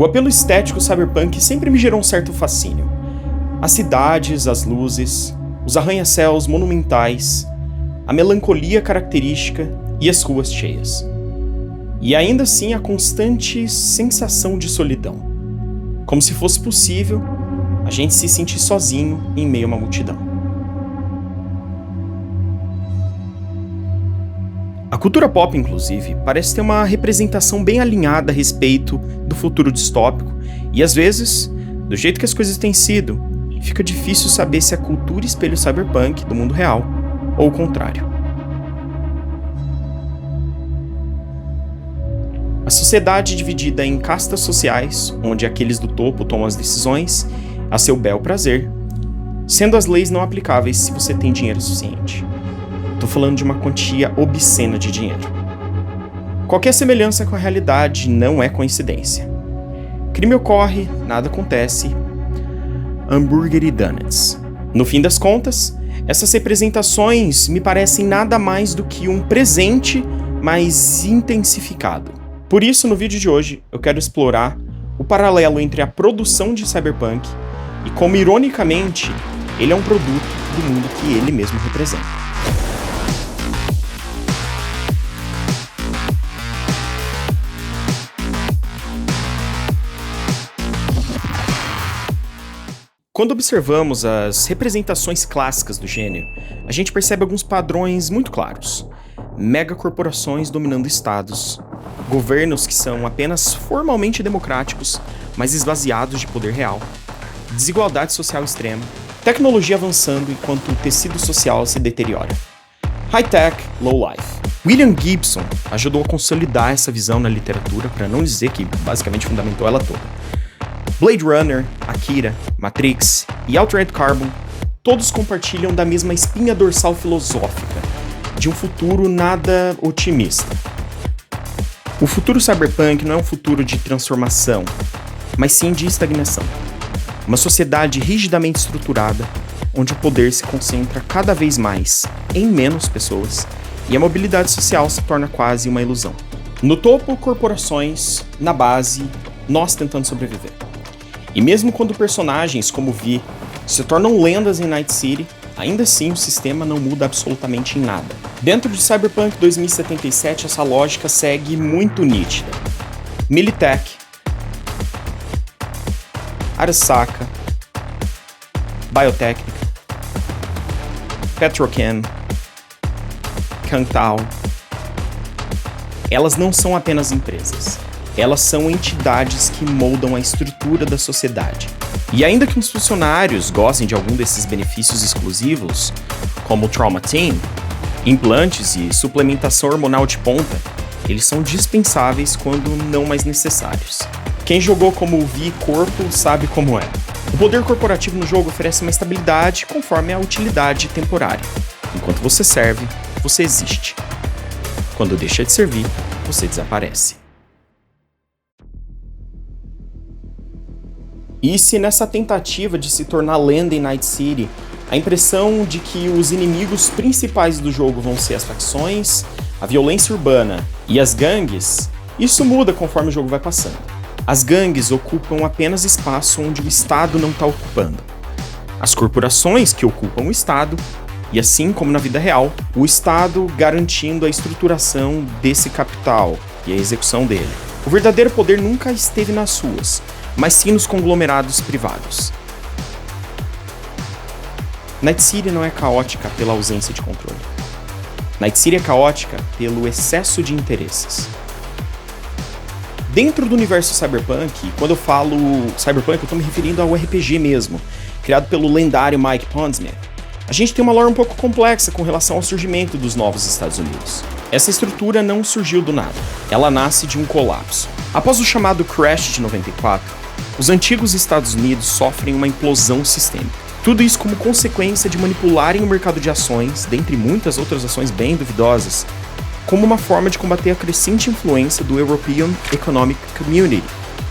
O apelo estético cyberpunk sempre me gerou um certo fascínio. As cidades, as luzes, os arranha-céus monumentais, a melancolia característica e as ruas cheias. E ainda assim a constante sensação de solidão. Como se fosse possível a gente se sentir sozinho em meio a uma multidão. A cultura pop, inclusive, parece ter uma representação bem alinhada a respeito do futuro distópico, e às vezes, do jeito que as coisas têm sido, fica difícil saber se a cultura espelha o cyberpunk do mundo real, ou o contrário. A sociedade dividida em castas sociais, onde aqueles do topo tomam as decisões a seu bel prazer, sendo as leis não aplicáveis se você tem dinheiro suficiente. Tô falando de uma quantia obscena de dinheiro. Qualquer semelhança com a realidade não é coincidência. Crime ocorre, nada acontece. Hambúrguer e donuts. No fim das contas, essas representações me parecem nada mais do que um presente, mas intensificado. Por isso, no vídeo de hoje, eu quero explorar o paralelo entre a produção de cyberpunk e como, ironicamente, ele é um produto do mundo que ele mesmo representa. Quando observamos as representações clássicas do gênero, a gente percebe alguns padrões muito claros. Megacorporações dominando estados, governos que são apenas formalmente democráticos, mas esvaziados de poder real, desigualdade social extrema, tecnologia avançando enquanto o tecido social se deteriora. High-tech, low-life. William Gibson ajudou a consolidar essa visão na literatura, para não dizer que basicamente fundamentou ela toda. Blade Runner, Akira, Matrix e Altered Carbon, todos compartilham da mesma espinha dorsal filosófica, de um futuro nada otimista. O futuro cyberpunk não é um futuro de transformação, mas sim de estagnação. Uma sociedade rigidamente estruturada, onde o poder se concentra cada vez mais em menos pessoas e a mobilidade social se torna quase uma ilusão. No topo, corporações, na base, nós tentando sobreviver. E mesmo quando personagens como Vi se tornam lendas em Night City, ainda assim o sistema não muda absolutamente em nada. Dentro de Cyberpunk 2077, essa lógica segue muito nítida. Militech, Arasaka, Biotécnica, Petrochem, Kangtao. Elas não são apenas empresas. Elas são entidades que moldam a estrutura da sociedade. E ainda que os funcionários gostem de algum desses benefícios exclusivos, como o Trauma Team, implantes e suplementação hormonal de ponta, eles são dispensáveis quando não mais necessários. Quem jogou como Vi Corpo sabe como é. O poder corporativo no jogo oferece uma estabilidade conforme a utilidade temporária. Enquanto você serve, você existe. Quando deixa de servir, você desaparece. E se nessa tentativa de se tornar lenda em Night City, a impressão de que os inimigos principais do jogo vão ser as facções, a violência urbana e as gangues, isso muda conforme o jogo vai passando. As gangues ocupam apenas espaço onde o Estado não está ocupando. As corporações que ocupam o Estado, e assim como na vida real, o Estado garantindo a estruturação desse capital e a execução dele. O verdadeiro poder nunca esteve nas ruas, mas sim nos conglomerados privados. Night City não é caótica pela ausência de controle. Night City é caótica pelo excesso de interesses. Dentro do universo cyberpunk, quando eu falo cyberpunk, eu estou me referindo ao RPG mesmo, criado pelo lendário Mike Pondsmith. A gente tem uma lore um pouco complexa com relação ao surgimento dos novos Estados Unidos. Essa estrutura não surgiu do nada, ela nasce de um colapso. Após o chamado Crash de 94, os antigos Estados Unidos sofrem uma implosão sistêmica. Tudo isso como consequência de manipularem o mercado de ações, dentre muitas outras ações bem duvidosas, como uma forma de combater a crescente influência do European Economic Community,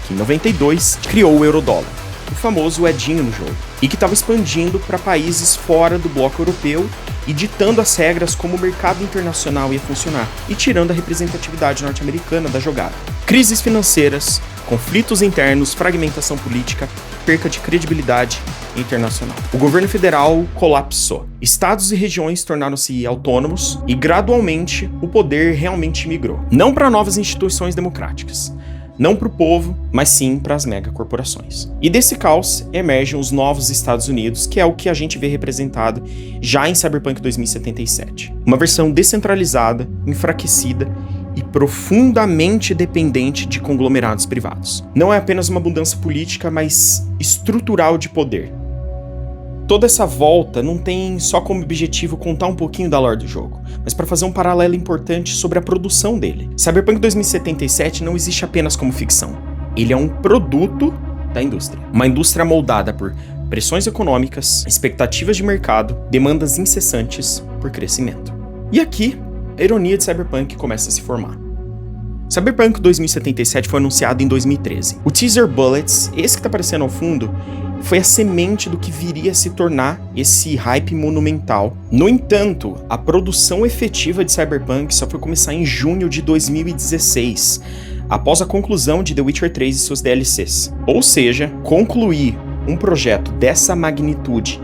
que em 92 criou o eurodólar, o famoso Edinho no jogo, e que estava expandindo para países fora do bloco europeu e ditando as regras como o mercado internacional ia funcionar, e tirando a representatividade norte-americana da jogada. Crises financeiras, conflitos internos, fragmentação política, perca de credibilidade internacional. O governo federal colapsou. Estados e regiões tornaram-se autônomos e, gradualmente, o poder realmente migrou. Não para novas instituições democráticas, não para o povo, mas sim para as megacorporações. E desse caos emergem os novos Estados Unidos, que é o que a gente vê representado já em Cyberpunk 2077. Uma versão descentralizada, enfraquecida e profundamente dependente de conglomerados privados. Não é apenas uma mudança política, mas estrutural de poder. Toda essa volta não tem só como objetivo contar um pouquinho da lore do jogo, mas para fazer um paralelo importante sobre a produção dele. Cyberpunk 2077 não existe apenas como ficção. Ele é um produto da indústria. Uma indústria moldada por pressões econômicas, expectativas de mercado, demandas incessantes por crescimento. E aqui, a ironia de Cyberpunk começa a se formar. Cyberpunk 2077 foi anunciado em 2013. O teaser Bullets, esse que tá aparecendo ao fundo, foi a semente do que viria a se tornar esse hype monumental. No entanto, a produção efetiva de Cyberpunk só foi começar em junho de 2016, após a conclusão de The Witcher 3 e suas DLCs. Ou seja, concluir um projeto dessa magnitude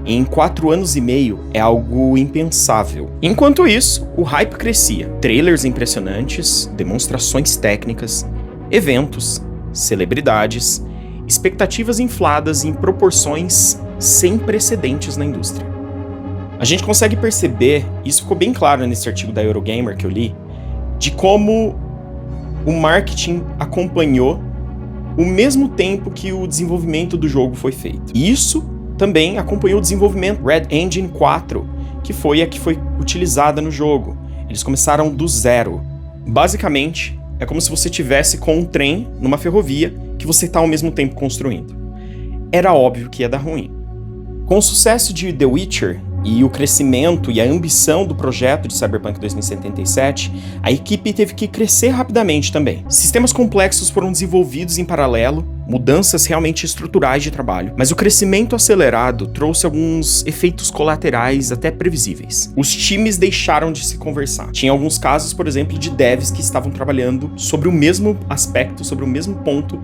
em 4 anos e meio é algo impensável. Enquanto isso, o hype crescia. Trailers impressionantes, demonstrações técnicas, eventos, celebridades, expectativas infladas em proporções sem precedentes na indústria. A gente consegue perceber, isso ficou bem claro nesse artigo da Eurogamer que eu li, de como o marketing acompanhou o mesmo tempo que o desenvolvimento do jogo foi feito. E isso também acompanhou o desenvolvimento Red Engine 4, que foi a que foi utilizada no jogo. Eles começaram do zero. Basicamente, é como se você tivesse com um trem numa ferrovia que você está ao mesmo tempo construindo. Era óbvio que ia dar ruim. Com o sucesso de The Witcher e o crescimento e a ambição do projeto de Cyberpunk 2077, a equipe teve que crescer rapidamente também. Sistemas complexos foram desenvolvidos em paralelo, mudanças realmente estruturais de trabalho, mas o crescimento acelerado trouxe alguns efeitos colaterais até previsíveis. Os times deixaram de se conversar. Tinha alguns casos, por exemplo, de devs que estavam trabalhando sobre o mesmo aspecto, sobre o mesmo ponto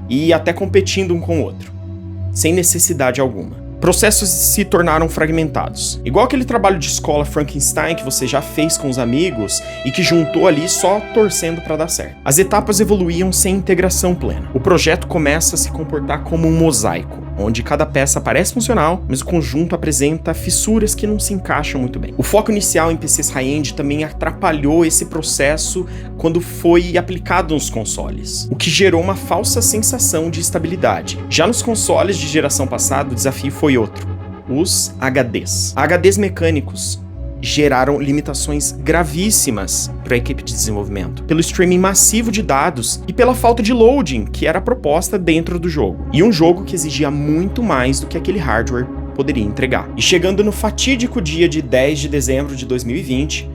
e até competindo um com o outro, sem necessidade alguma. Processos se tornaram fragmentados. Igual aquele trabalho de escola Frankenstein que você já fez com os amigos e que juntou ali só torcendo para dar certo. As etapas evoluíam sem integração plena. O projeto começa a se comportar como um mosaico, onde cada peça parece funcional, mas o conjunto apresenta fissuras que não se encaixam muito bem. O foco inicial em PCs high-end também atrapalhou esse processo quando foi aplicado nos consoles, o que gerou uma falsa sensação de estabilidade. Já nos consoles de geração passada, o desafio foi outro: os HDs. HDs mecânicos geraram limitações gravíssimas para a equipe de desenvolvimento, pelo streaming massivo de dados e pela falta de loading que era proposta dentro do jogo. E um jogo que exigia muito mais do que aquele hardware poderia entregar. E chegando no fatídico dia de 10 de dezembro de 2020,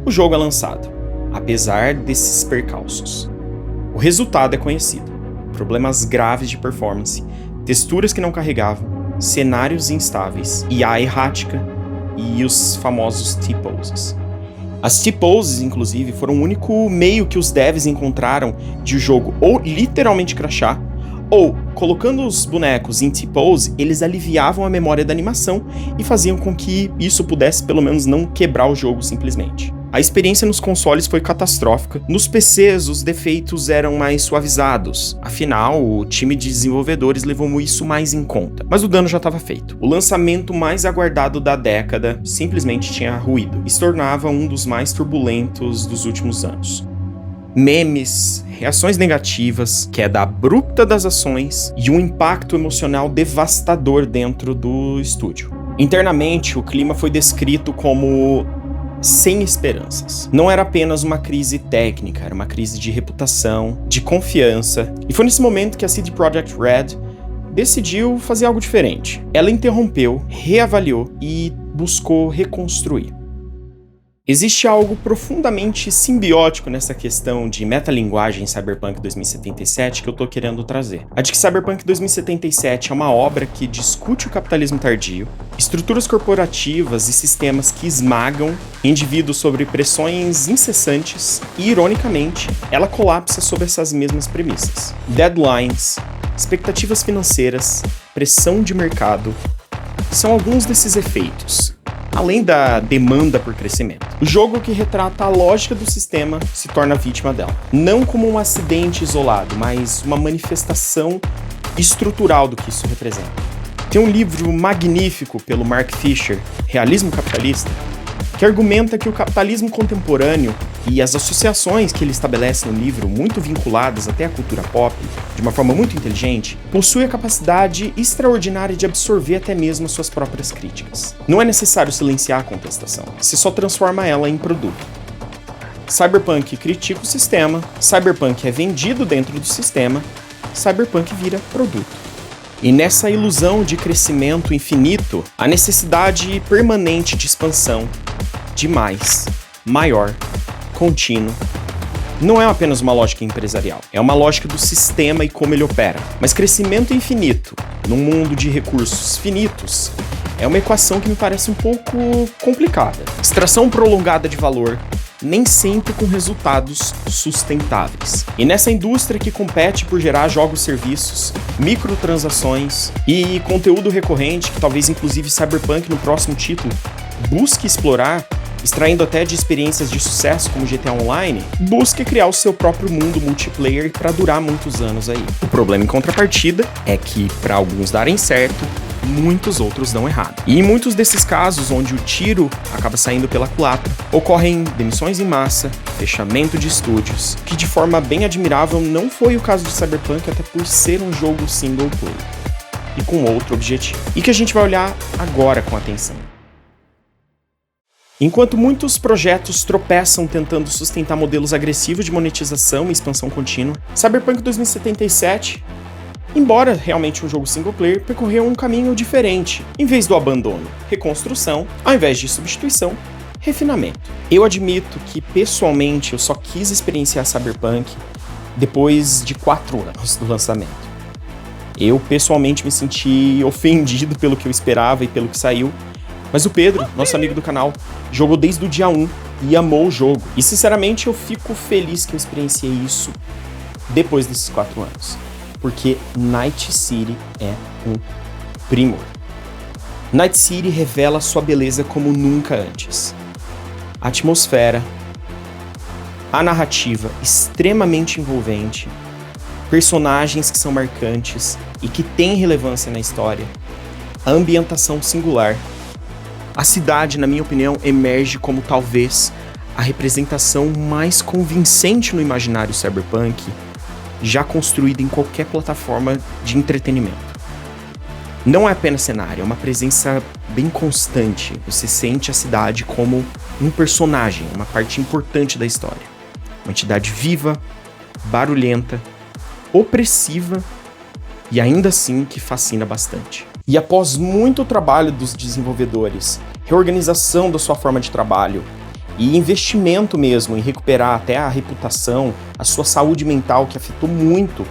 o jogo é lançado, apesar desses percalços. O resultado é conhecido: problemas graves de performance, texturas que não carregavam, cenários instáveis, IA errática e os famosos T-poses. As T-poses, inclusive, foram o único meio que os devs encontraram de o jogo ou literalmente crashar, ou, colocando os bonecos em T-pose, eles aliviavam a memória da animação e faziam com que isso pudesse pelo menos não quebrar o jogo simplesmente. A experiência nos consoles foi catastrófica. Nos PCs, os defeitos eram mais suavizados. Afinal, o time de desenvolvedores levou isso mais em conta. Mas o dano já estava feito. O lançamento mais aguardado da década simplesmente tinha ruído e se tornava um dos mais turbulentos dos últimos anos. Memes, reações negativas, queda abrupta das ações e um impacto emocional devastador dentro do estúdio. Internamente, o clima foi descrito como sem esperanças. Não era apenas uma crise técnica, era uma crise de reputação, de confiança. E foi nesse momento que a CD Projekt Red decidiu fazer algo diferente. Ela interrompeu, reavaliou e buscou reconstruir. Existe algo profundamente simbiótico nessa questão de metalinguagem em Cyberpunk 2077 que eu tô querendo trazer. A de que Cyberpunk 2077 é uma obra que discute o capitalismo tardio, estruturas corporativas e sistemas que esmagam indivíduos sobre pressões incessantes e, ironicamente, ela colapsa sobre essas mesmas premissas. Deadlines, expectativas financeiras, pressão de mercado são alguns desses efeitos, além da demanda por crescimento. O jogo que retrata a lógica do sistema se torna vítima dela. Não como um acidente isolado, mas uma manifestação estrutural do que isso representa. Tem um livro magnífico pelo Mark Fisher, Realismo Capitalista, que argumenta que o capitalismo contemporâneo e as associações que ele estabelece no livro, muito vinculadas até à cultura pop, de uma forma muito inteligente, possui a capacidade extraordinária de absorver até mesmo as suas próprias críticas. Não é necessário silenciar a contestação, você só transforma ela em produto. Cyberpunk critica o sistema, Cyberpunk é vendido dentro do sistema, Cyberpunk vira produto. E nessa ilusão de crescimento infinito, a necessidade permanente de expansão, de mais, maior, contínuo, não é apenas uma lógica empresarial, é uma lógica do sistema e como ele opera. Mas crescimento infinito, num mundo de recursos finitos, é uma equação que me parece um pouco complicada. Extração prolongada de valor, nem sempre com resultados sustentáveis. E nessa indústria que compete por gerar jogos-serviços, microtransações e conteúdo recorrente, que talvez inclusive Cyberpunk no próximo título busque explorar, extraindo até de experiências de sucesso como GTA Online, busque criar o seu próprio mundo multiplayer para durar muitos anos aí. O problema em contrapartida é que, para alguns darem certo, muitos outros dão errado. E em muitos desses casos, onde o tiro acaba saindo pela culatra, ocorrem demissões em massa, fechamento de estúdios, que de forma bem admirável não foi o caso de Cyberpunk, até por ser um jogo single player, e com outro objetivo, e que a gente vai olhar agora com atenção. Enquanto muitos projetos tropeçam tentando sustentar modelos agressivos de monetização e expansão contínua, Cyberpunk 2077, embora realmente um jogo single player, percorreu um caminho diferente. Em vez do abandono, reconstrução, ao invés de substituição, refinamento. Eu admito que, pessoalmente, eu só quis experienciar Cyberpunk depois de 4 anos do lançamento. Eu, pessoalmente, me senti ofendido pelo que eu esperava e pelo que saiu, mas o Pedro, nosso amigo do canal, jogou desde o dia 1 e amou o jogo. E sinceramente eu fico feliz que eu experienciei isso depois desses 4 anos. Porque Night City é um primor. Night City revela sua beleza como nunca antes. A atmosfera, a narrativa extremamente envolvente, personagens que são marcantes e que têm relevância na história, a ambientação singular. A cidade, na minha opinião, emerge como talvez a representação mais convincente no imaginário cyberpunk já construída em qualquer plataforma de entretenimento. Não é apenas cenário, é uma presença bem constante. Você sente a cidade como um personagem, uma parte importante da história. Uma entidade viva, barulhenta, opressiva e ainda assim que fascina bastante. E após muito trabalho dos desenvolvedores, reorganização da sua forma de trabalho e investimento mesmo em recuperar até a reputação, a sua saúde mental, que afetou muito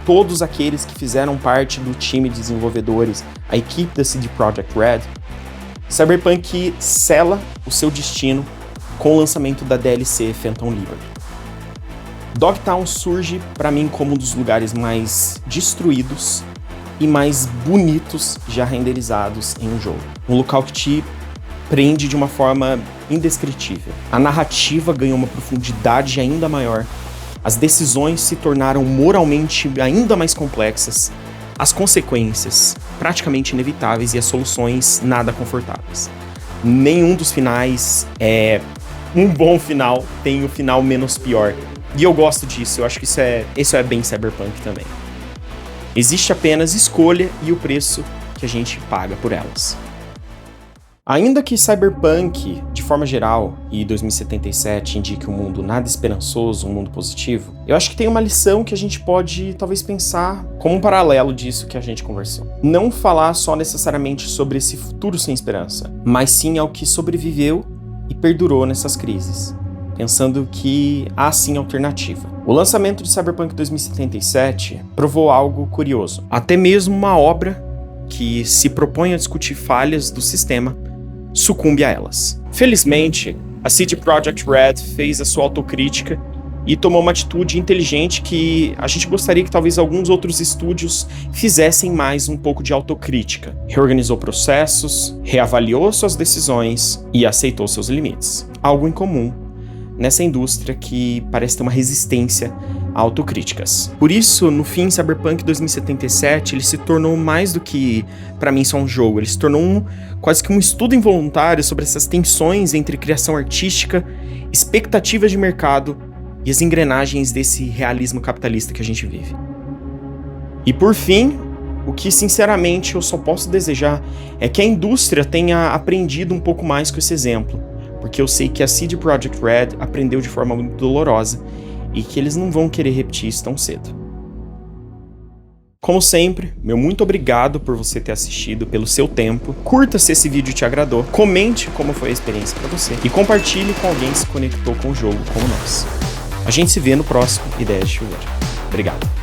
todos aqueles que fizeram parte do time de desenvolvedores, a equipe da CD Projekt Red, Cyberpunk sela o seu destino com o lançamento da DLC Phantom Liberty. Dogtown surge para mim como um dos lugares mais destruídos e mais bonitos já renderizados em um jogo. Um local que te prende de uma forma indescritível. A narrativa ganhou uma profundidade ainda maior, as decisões se tornaram moralmente ainda mais complexas, as consequências praticamente inevitáveis e as soluções nada confortáveis. Nenhum dos finais é um bom final, tem o final menos pior. E eu gosto disso, eu acho que isso é bem cyberpunk também. Existe apenas escolha e o preço que a gente paga por elas. Ainda que Cyberpunk, de forma geral, e 2077 indique um mundo nada esperançoso, um mundo positivo, eu acho que tem uma lição que a gente pode talvez pensar como um paralelo disso que a gente conversou. Não falar só necessariamente sobre esse futuro sem esperança, mas sim ao que sobreviveu e perdurou nessas crises, pensando que há sim alternativa. O lançamento de Cyberpunk 2077 provou algo curioso. Até mesmo uma obra que se propõe a discutir falhas do sistema sucumbe a elas. Felizmente, a CD Projekt Red fez a sua autocrítica e tomou uma atitude inteligente que a gente gostaria que talvez alguns outros estúdios fizessem mais um pouco de autocrítica. Reorganizou processos, reavaliou suas decisões e aceitou seus limites. Algo incomum nessa indústria que parece ter uma resistência a autocríticas. Por isso, no fim, Cyberpunk 2077, ele se tornou mais do que, para mim, só um jogo. Ele se tornou quase que um estudo involuntário sobre essas tensões entre criação artística, expectativas de mercado e as engrenagens desse realismo capitalista que a gente vive. E por fim, o que sinceramente eu só posso desejar é que a indústria tenha aprendido um pouco mais com esse exemplo, porque eu sei que a CD Projekt Red aprendeu de forma muito dolorosa e que eles não vão querer repetir isso tão cedo. Como sempre, meu muito obrigado por você ter assistido, pelo seu tempo. Curta se esse vídeo te agradou, comente como foi a experiência para você e compartilhe com alguém que se conectou com o jogo como nós. A gente se vê no próximo Ideias de Chuveiro. Obrigado.